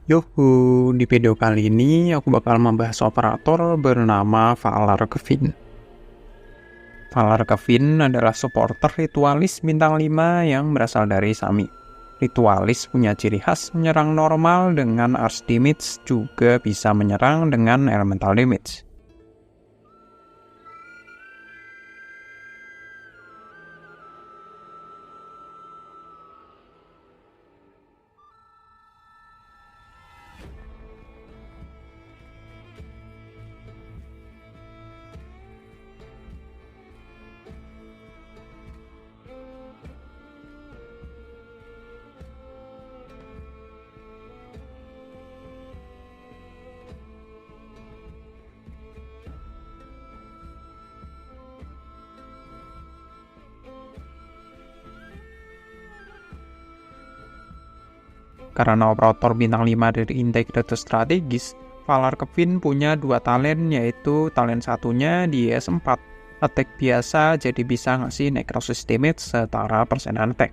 Yuhu, di video kali ini aku bakal membahas operator bernama Valar Kevin. Valar Kevin adalah supporter ritualis bintang 5 yang berasal dari Sami. Ritualis punya ciri khas menyerang normal dengan Arch Damage, juga bisa menyerang dengan Elemental Damage. Karena operator bintang 5 dari integrated strategis, Valar Kevin punya dua talent, yaitu talent satunya di ES4. Attack biasa jadi bisa ngasih necrosis damage setara persenan attack.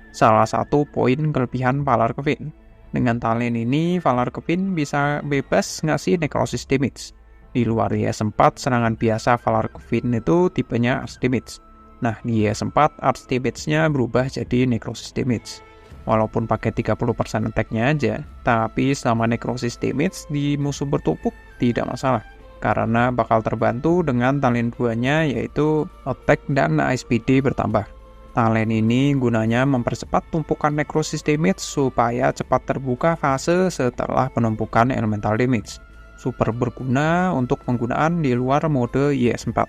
Salah satu poin kelebihan Valar Kevin. Dengan talent ini, Valar Kevin bisa bebas ngasih necrosis damage. Di luar ES4, serangan biasa Valar Kevin itu tipenya Arch Damage. Nah, di ES4, Arch Damage-nya berubah jadi necrosis damage. Walaupun pakai 30% attack-nya aja, tapi selama necrosis damage di musuh bertumpuk tidak masalah, karena bakal terbantu dengan talent 2-nya, yaitu attack dan SPD bertambah. Talent ini gunanya mempercepat tumpukan necrosis damage supaya cepat terbuka fase setelah penumpukan elemental damage. Super berguna untuk penggunaan di luar mode IS-4.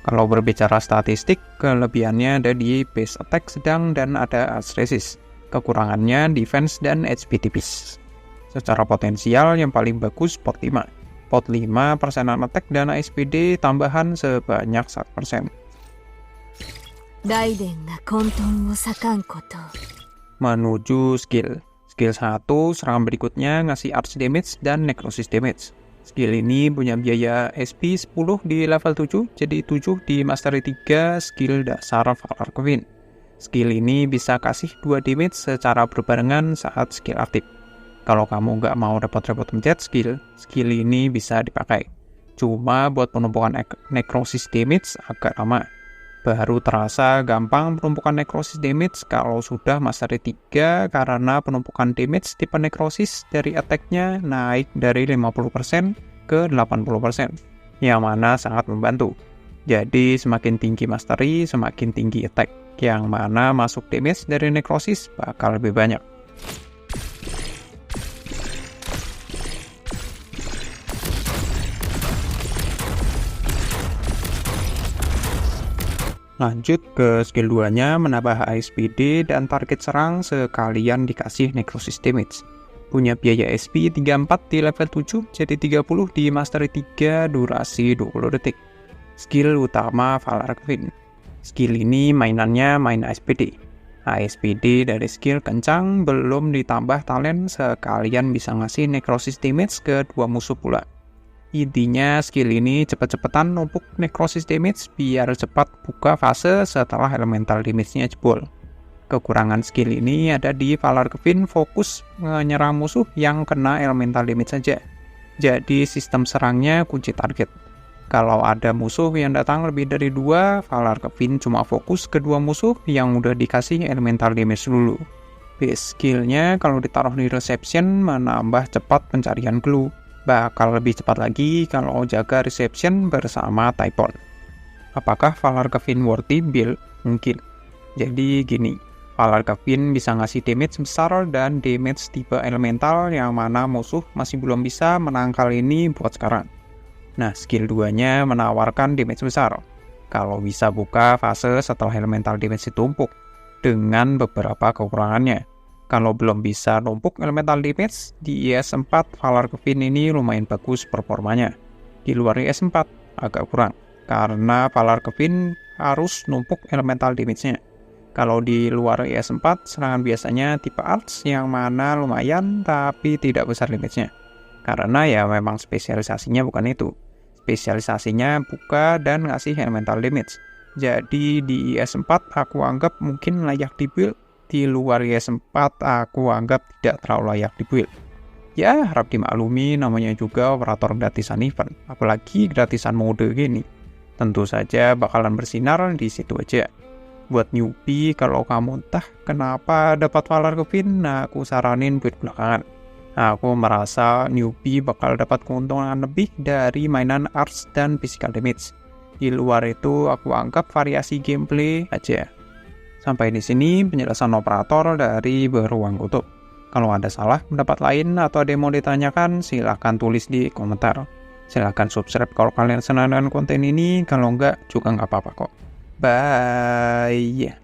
Kalau berbicara statistik, kelebihannya ada di base attack sedang dan ada arch resist. Kekurangannya defense dan HP tipis. Secara potensial yang paling bagus pot 5. Pot 5 persenan attack dan SPD tambahan sebanyak 1%. Menuju skill. Skill 1 serangan berikutnya ngasih arch damage dan necrosis damage. Skill ini punya biaya SP 10 di level 7, jadi 7 di mastery 3 skill dasar Valar Kevin. Skill ini bisa kasih 2 damage secara berbarengan saat skill aktif. Kalau kamu nggak mau repot-repot mencet skill ini bisa dipakai. Cuma buat penumpukan necrosis damage agak lama. Baru terasa gampang penumpukan necrosis damage kalau sudah mastery 3, karena penumpukan damage tipe necrosis dari attack-nya naik dari 50% ke 80%, yang mana sangat membantu. Jadi semakin tinggi mastery, semakin tinggi attack, yang mana masuk damage dari necrosis bakal lebih banyak. Lanjut ke skill 2-nya, menambah SPD dan target serang sekalian dikasih necrosis damage. Punya biaya SP 34 di level 7, jadi 30 di mastery 3, durasi 20 detik. Skill utama Valar Kevin. Skill ini mainannya main ASPD. ASPD dari skill kencang, belum ditambah talent sekalian bisa ngasih necrosis damage ke dua musuh pula. Intinya skill ini cepet-cepetan numpuk necrosis damage biar cepat buka fase setelah elemental damage-nya jebol. Kekurangan skill ini ada di Valar Kevin fokus menyerang musuh yang kena elemental damage saja. Jadi sistem serangnya kunci target. Kalau ada musuh yang datang lebih dari 2, Valar Kevin cuma fokus ke 2 musuh yang udah dikasih elemental damage dulu. Base skill-nya kalau ditaruh di reception menambah cepat pencarian clue. Bakal lebih cepat lagi kalau jaga reception bersama Typhon. Apakah Valar Kevin worthy build? Mungkin. Jadi gini, Valar Kevin bisa ngasih damage besar dan damage tipe elemental yang mana musuh masih belum bisa menangkal ini buat sekarang. Nah, skill 2-nya menawarkan damage besar. Kalau bisa buka fase setelah elemental damage ditumpuk, dengan beberapa kekurangannya. Kalau belum bisa numpuk elemental damage, di IS-4 Valar Kevin ini lumayan bagus performanya. Di luar IS-4 agak kurang, karena Valar Kevin harus numpuk elemental damage-nya. Kalau di luar IS-4, serangan biasanya tipe Arch yang mana lumayan tapi tidak besar damage-nya. Karena ya memang spesialisasinya bukan itu. Spesialisasinya buka dan ngasih elemental damage. Jadi di IS-4 aku anggap mungkin layak dibuild. Di luar IS-4 aku anggap tidak terlalu layak dibuild. Ya, harap dimaklumi namanya juga operator gratisan event, apalagi gratisan mode gini. Tentu saja bakalan bersinar di situ aja. Buat newbie, kalau kamu entah kenapa dapat Valar Kevin, nah aku saranin buat belakangan. Nah, aku merasa newbie bakal dapat keuntungan lebih dari mainan arts dan physical damage. Di luar itu, aku anggap variasi gameplay aja. Sampai di sini penjelasan operator dari Beruang Kutub. Kalau ada salah pendapat lain atau ada yang mau ditanyakan, silahkan tulis di komentar. Silahkan subscribe kalau kalian senang dengan konten ini, kalau enggak juga nggak apa-apa kok. Bye!